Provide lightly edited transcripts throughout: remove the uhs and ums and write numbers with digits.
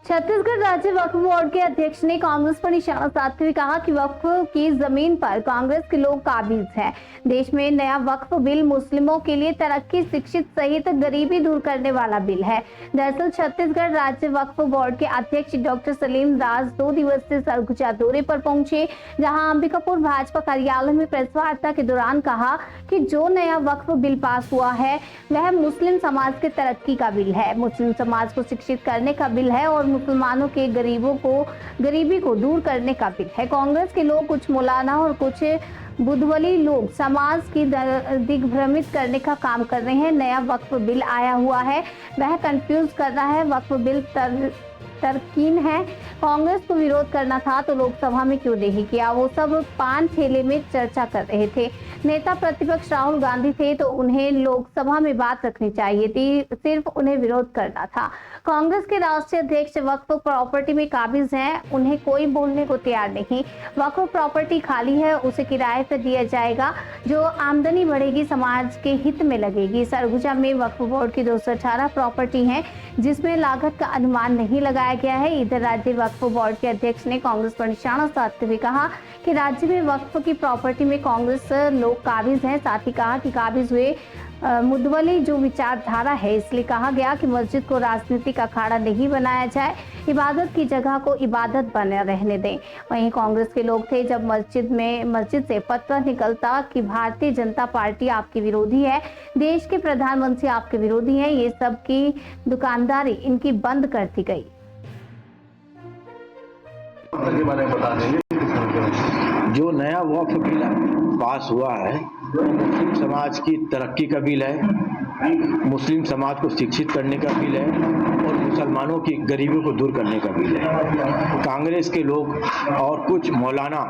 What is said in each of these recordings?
छत्तीसगढ़ राज्य वक्फ बोर्ड के अध्यक्ष ने कांग्रेस पर निशाना साधते हुए कहा कि वक्फ की जमीन पर कांग्रेस के लोग काबिज हैं। देश में नया वक्फ बिल मुस्लिमों के लिए तरक्की, शिक्षित सहित गरीबी दूर करने वाला बिल है। दरअसल छत्तीसगढ़ राज्य वक्फ बोर्ड के अध्यक्ष डॉक्टर सलीम दास 2 दिवसीय सरगुजा दौरे पर पहुंचे, जहां अंबिकापुर भाजपा कार्यालय में प्रेस वार्ता के दौरान कहा कि जो नया वक्फ बिल पास हुआ है वह मुस्लिम समाज के तरक्की का बिल है, मुस्लिम समाज को शिक्षित करने का बिल है और मुसलमानों के गरीबी को दूर करने का बिल है। कांग्रेस के लोग, कुछ मौलाना और कुछ बुधवली लोग समाज की दिग्भ्रमित करने का काम कर रहे हैं। नया वक्फ बिल आया हुआ है, वह कंफ्यूज कर रहा है। वक्फ बिल तरकीन है। कांग्रेस को विरोध करना था तो लोकसभा में क्यों नहीं किया? वो सब पान ठेले में चर्चा कर रहे थे। नेता प्रतिपक्ष राहुल गांधी थे तो उन्हें लोकसभा में बात रखनी चाहिए थी, सिर्फ उन्हें विरोध करना था। कांग्रेस के राष्ट्रीय अध्यक्ष वक्फ प्रॉपर्टी में काबिज हैं, उन्हें कोई बोलने को तैयार नहीं। वक्फ प्रॉपर्टी खाली है, उसे किराए पर दिया जाएगा, जो आमदनी बढ़ेगी समाज के हित में लगेगी। सरगुजा में वक्फ बोर्ड की 218 प्रॉपर्टी है, जिसमें लागत का अनुमान नहीं लगाया गया है। इधर राज्य वक्फ बोर्ड के अध्यक्ष ने कांग्रेस पर निशाना साधते हुए कहा कि राज्य में वक्फ की प्रॉपर्टी में कांग्रेस लोग काबिज हैं। साथ ही कहा कि काबिज हुए मुद्दवली जो विचारधारा है, इसलिए कहा गया कि मस्जिद को राजनीतिक अखाड़ा नहीं बनाया जाए, इबादत की जगह को इबादत बने रहने दें। वहीं कांग्रेस के लोग थे जब मस्जिद से पत्र निकलता कि भारतीय जनता पार्टी आपकी विरोधी है, देश के प्रधानमंत्री आपके विरोधी हैं, ये सब की दुकानदारी इनकी बंद कर दी गई। के बारे में बता देंगे। जो नया वक्फ बिल पास हुआ है मुस्लिम समाज की तरक्की का बिल है, मुस्लिम समाज को शिक्षित करने का बिल है और मुसलमानों की गरीबी को दूर करने का बिल है। कांग्रेस के लोग और कुछ मौलाना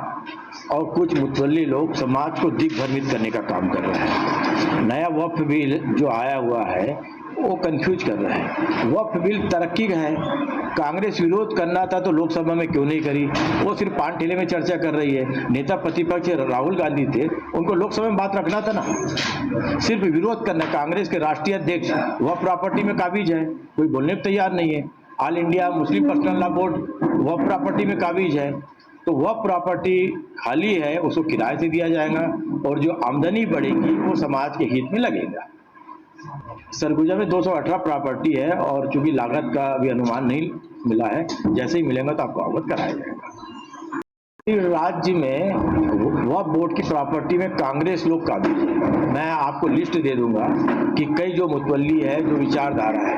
और कुछ मुतवल्ली लोग समाज को दिग्भ्रमित करने का काम कर रहे हैं। नया वक्फ बिल जो आया हुआ है वो कंफ्यूज कर रहा है। वक्फ बिल तरक्की का है, कांग्रेस विरोध करना था तो लोकसभा में क्यों नहीं करी? वो सिर्फ पान ठेले में चर्चा कर रही है। नेता प्रतिपक्ष राहुल गांधी थे, उनको लोकसभा में बात रखना था ना, सिर्फ विरोध करना। कांग्रेस के राष्ट्रीय अध्यक्ष वक्फ प्रॉपर्टी में काबिज है, कोई बोलने को तैयार नहीं है। All India Muslim personal law board वक्फ प्रॉपर्टी में काबिज है, तो वह प्रॉपर्टी खाली है, उसको किराए से दिया जाएगा और जो आमदनी बढ़ेगी वो समाज के हित में लगेगा। सरगुजा में 218 प्रॉपर्टी है और चूंकि लागत का भी अनुमान नहीं मिला है, जैसे ही मिलेगा तो आपको अवगत कराया जाएगा। राज्य में वक्फ बोर्ड की प्रॉपर्टी में कांग्रेस लोग काबिज है। मैं आपको लिस्ट दे दूंगा कि कई जो मुतवल्ली है, जो विचारधारा है,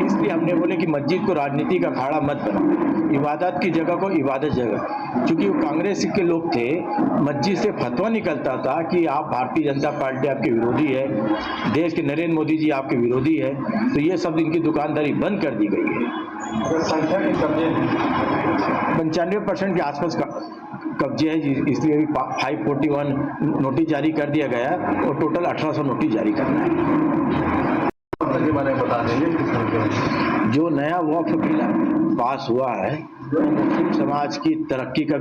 इसलिए हमने बोले कि मस्जिद को राजनीति का अखाड़ा मत बनाओ, इबादत की जगह को इबादत जगह। क्योंकि वो कांग्रेस के लोग थे, मस्जिद से फतवा निकलता था कि आप भारतीय जनता पार्टी आपके विरोधी है, देश के नरेंद्र मोदी जी आपके विरोधी है, तो ये सब इनकी दुकानदारी बंद कर दी गई है। संख्या के कब्जे 95% के आसपास कब्जे है, इसलिए अभी 541 नोटिस जारी कर दिया गया और टोटल 1800 नोटिस जारी करना है। के बारे में बता देंगे। जो नया वक्फ बिल पास हुआ है मुस्लिम समाज की तरक्की का